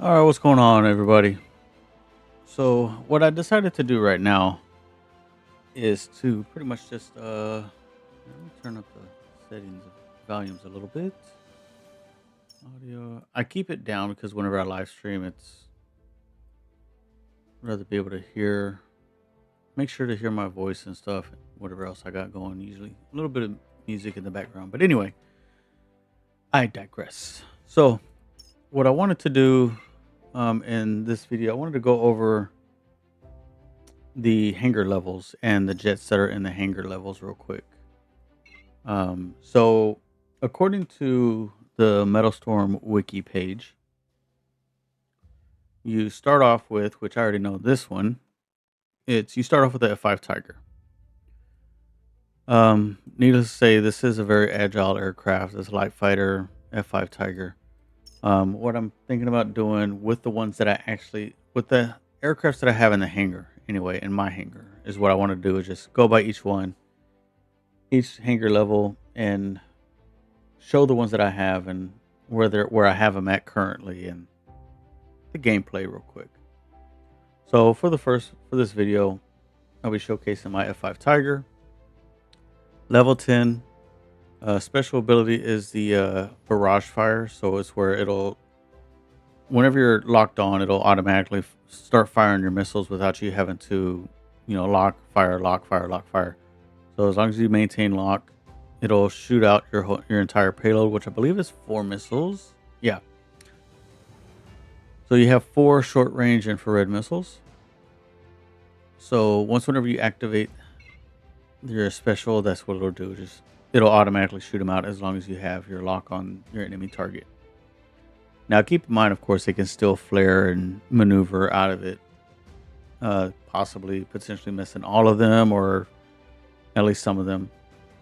All right, what's going on, everybody? So, what I decided to do right now is to pretty much just let me turn up the settings of volumes a little bit. Audio. I keep it down because whenever I live stream, it's I'd rather be able to make sure to hear my voice and stuff, whatever else I got going. Usually, a little bit of music in the background, but anyway, I digress. So, what I wanted to do in this video, I wanted to go over the hangar levels and the jets that are in the hangar levels real quick. So according to the metalstorm wiki page, you start off with, which I already know this one, you start off with the F5 Tiger. Needless to say, this is a very agile aircraft. It's a light fighter F5 Tiger. What I'm thinking about doing with with the aircrafts that I have in the hangar, anyway, in my hangar, is what I want to do is just go by each hangar level, and show the ones that I have and where I have them at currently, and the gameplay real quick. So for this video, I'll be showcasing my F5 Tiger, level 10. Special ability is the barrage fire. So it's where whenever you're locked on, it'll automatically start firing your missiles without you having to, lock, fire, lock, fire, lock, fire. So as long as you maintain lock, it'll shoot out your entire payload, which I believe is 4 missiles. Yeah. So you have 4 short-range infrared missiles. So whenever you activate your special, that's what it'll do. It'll automatically shoot them out as long as you have your lock on your enemy target. Now keep in mind, of course, they can still flare and maneuver out of it, potentially missing all of them or at least some of them.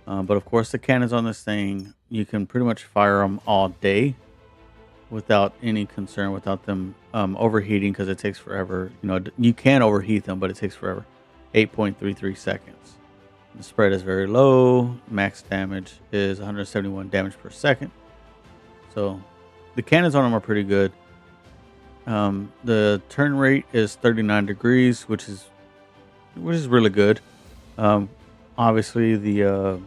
But of course, the cannons on this thing, you can pretty much fire them all day without any concern, without them overheating, because it takes forever. You can overheat them, but it takes forever. 8.33 seconds. The spread is very low. Max damage is 171 damage per second. So the cannons on them are pretty good. The turn rate is 39 degrees, which is really good. Obviously, the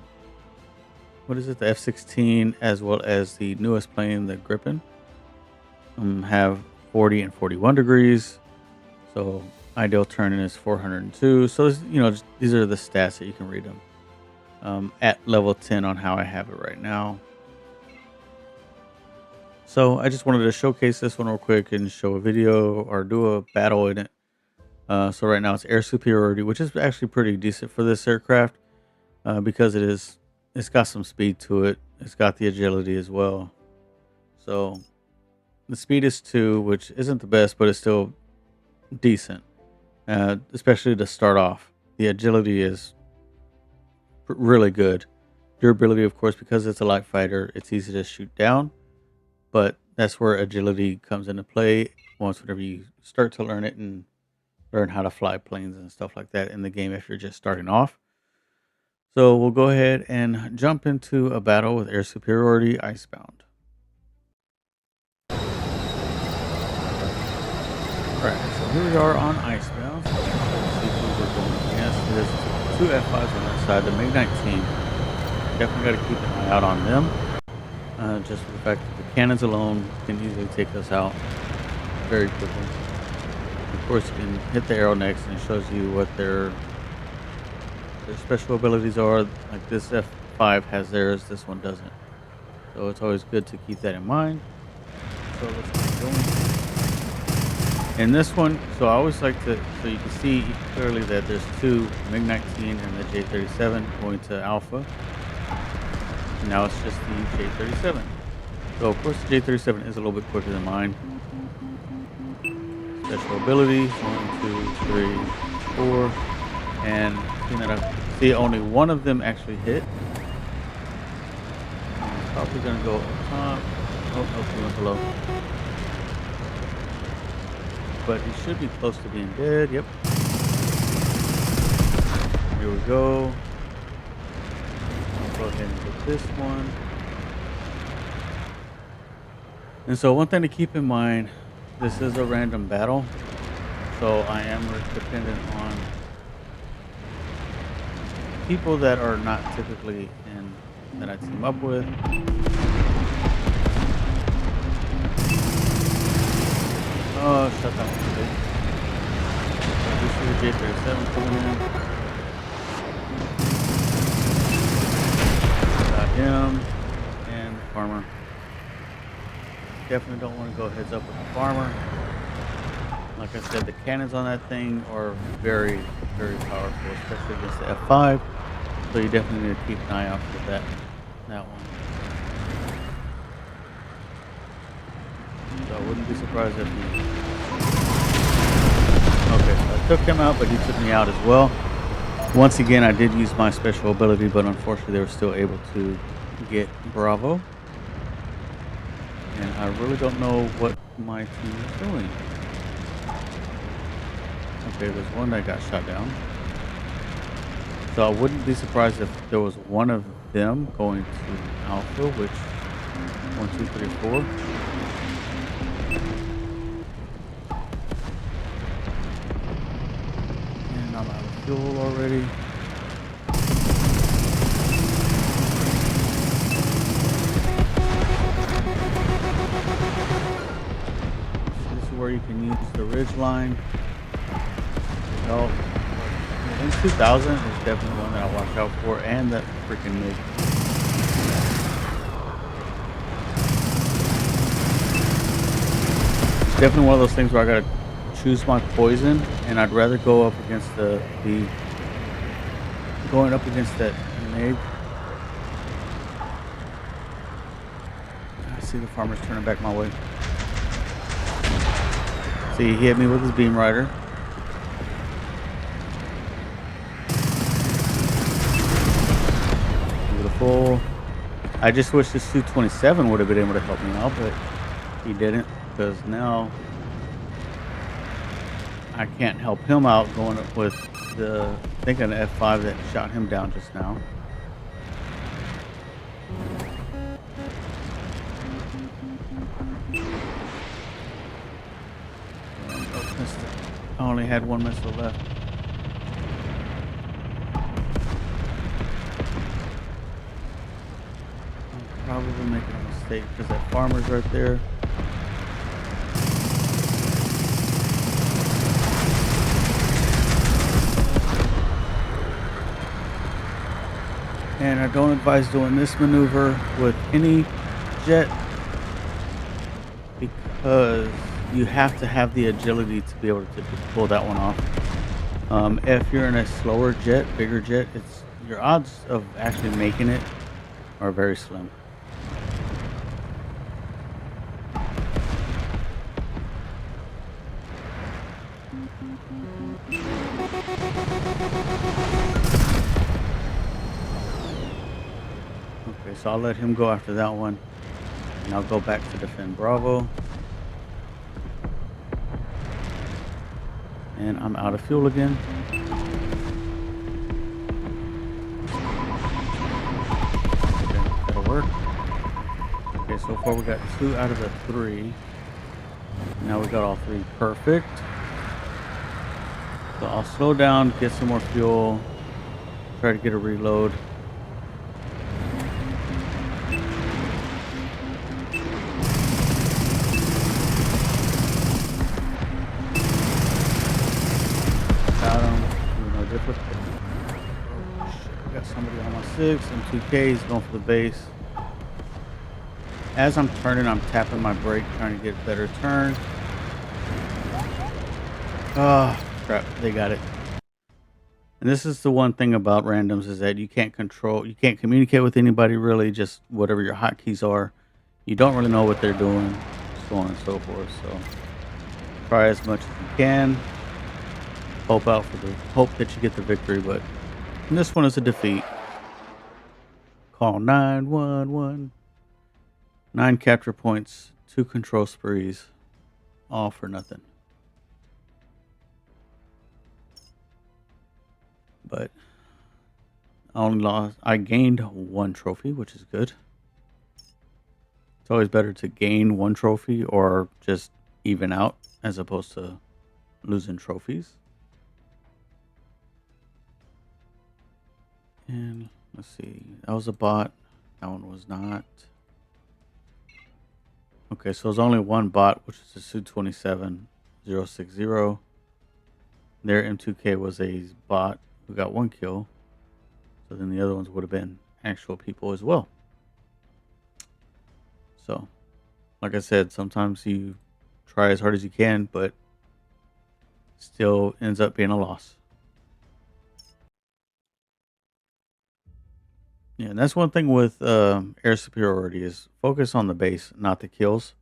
F-16, as well as the newest plane, the Gripen, have 40 and 41 degrees. So ideal turning is 402. So these are the stats that you can read them at level 10 on how I have it right now. So I just wanted to showcase this one real quick and show a video or do a battle in it. So right now it's air superiority, which is actually pretty decent for this aircraft because it's got some speed to it. It's got the agility as well. So the speed is 2, which isn't the best, but it's still decent, especially to start off. The agility is really good. Durability, of course, because it's a light fighter, it's easy to shoot down, but that's where agility comes into play whenever you start to learn it and learn how to fly planes and stuff like that in the game if you're just starting off. So we'll go ahead and jump into a battle with air superiority Icebound. Alright, so here we are on Icebound. So let's see who we're going against. There's 2 F5s on that side. The MiG-19, definitely got to keep an eye out on them. Just for the fact that the cannons alone can easily take us out very quickly. Of course, you can hit the arrow next and it shows you what their special abilities are. Like this F5 has theirs, this one doesn't. So it's always good to keep that in mind. So let's keep going. In this one, so I always like to, so you can see clearly that there's 2 MiG-19 and the J-37 going to Alpha. And now it's just the J-37. So of course the J-37 is a little bit quicker than mine. Special ability, 1, 2, 3, 4. And seeing that I see only one of them actually hit. I'm probably going to go up top. Oh, no, he went below. But he should be close to being dead. Yep. Here we go. I'll go ahead and get this one. And so one thing to keep in mind This is a random battle, so I am dependent on people that are not typically in that I team up with. Oh, shut that one, please. This is the J37 coming in. Got him and the farmer. Definitely don't want to go heads up with the farmer. Like I said, the cannons on that thing are very, very powerful, especially against the F5. So you definitely need to keep an eye out for that one. So I wouldn't be surprised if he... Okay, so I took him out, but he took me out as well. Once again, I did use my special ability, but unfortunately they were still able to get Bravo. And I really don't know what my team is doing. Okay, there's one that got shot down. So I wouldn't be surprised if there was one of them going to Alpha, which 1, 2, 3, 4. And I'm out of fuel already. This is where you can use the ridge line. Help. In 2000 is definitely one that I watch out for, and that freaking MiG. It's definitely one of those things where I gotta choose my poison, and I'd rather go up against going up against that MiG. I see the farmer's turning back my way. See, he hit me with his beam rider. Beautiful. I just wish this 227 would have been able to help me out, but he didn't, because now I can't help him out going up with I think an F5 that shot him down just now. I only had one missile left. I'm probably making a mistake because that farmer's right there. And I don't advise doing this maneuver with any jet because you have to have the agility to be able to pull that one off. If you're in a slower jet, bigger jet, your odds of actually making it are very slim. Okay, so I'll let him go after that one, and I'll go back to defend Bravo. And I'm out of fuel again. Okay, that'll work. Okay, so far we got 2 out of the 3. Now we got all 3 perfect. So I'll slow down, get some more fuel, try to get a reload. Got somebody on my 6 and 2Ks going for the base. As I'm turning, I'm tapping my brake, trying to get a better turn. Oh, crap, they got it. And this is the one thing about randoms is that you can't communicate with anybody really, just whatever your hotkeys are. You don't really know what they're doing, so on and so forth. So try as much as you can. Hope that you get the victory, but this one is a defeat. Call 911. 9 capture points, 2 control sprees, all for nothing. But I gained 1 trophy, which is good. It's always better to gain 1 trophy or just even out as opposed to losing trophies. And let's see, that was a bot. That one was not. Okay, so there's only one bot, which is the Su-27060. Their M2K was a bot who got one kill. So then the other ones would have been actual people as well. So, like I said, sometimes you try as hard as you can, but still ends up being a loss. Yeah, and that's one thing with air superiority is focus on the base, not the kills.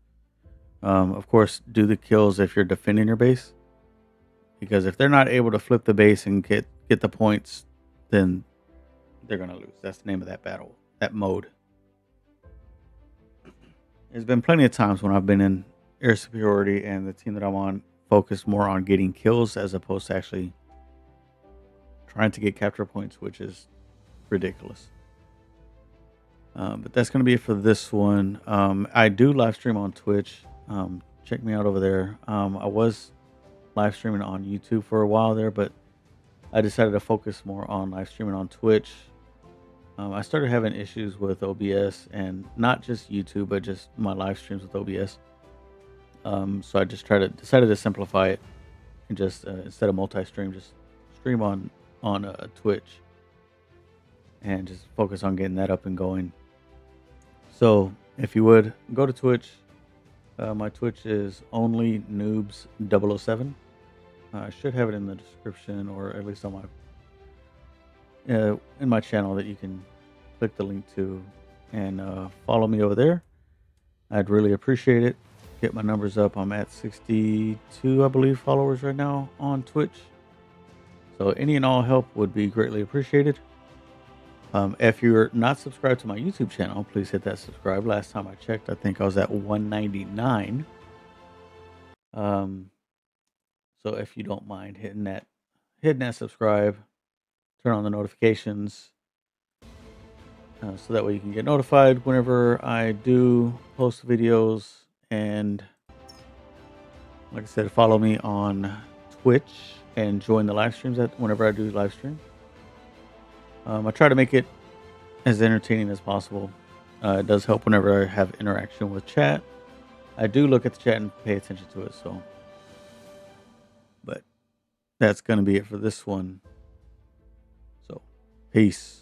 Of course, do the kills if you're defending your base, because if they're not able to flip the base and get the points, then they're gonna lose. That's the name of that battle, that mode. There's been plenty of times when I've been in air superiority and the team that I'm on focused more on getting kills as opposed to actually trying to get capture points, which is ridiculous. But that's going to be it for this one. I do live stream on Twitch. Check me out over there. I was live streaming on YouTube for a while there, but I decided to focus more on live streaming on Twitch. I started having issues with OBS and not just YouTube, but just my live streams with OBS. So I just decided to simplify it and just instead of multi-stream, just stream on Twitch and just focus on getting that up and going. So if you would go to Twitch, my Twitch is only noobs 007. I should have it in the description or at least on my in my channel that you can click the link to and follow me over there. I'd really appreciate it. Get my numbers up. I'm at 62, I believe, followers right now on Twitch. So any and all help would be greatly appreciated. If you're not subscribed to my YouTube channel, please hit that subscribe. Last time I checked, I think I was at 199. So if you don't mind hitting that subscribe, turn on the notifications, so that way you can get notified whenever I do post videos. And like I said, follow me on Twitch and join the live streams whenever I do live stream. I try to make it as entertaining as possible. It does help whenever I have interaction with chat. I do look at the chat and pay attention to it. So, but that's going to be it for this one. So, peace.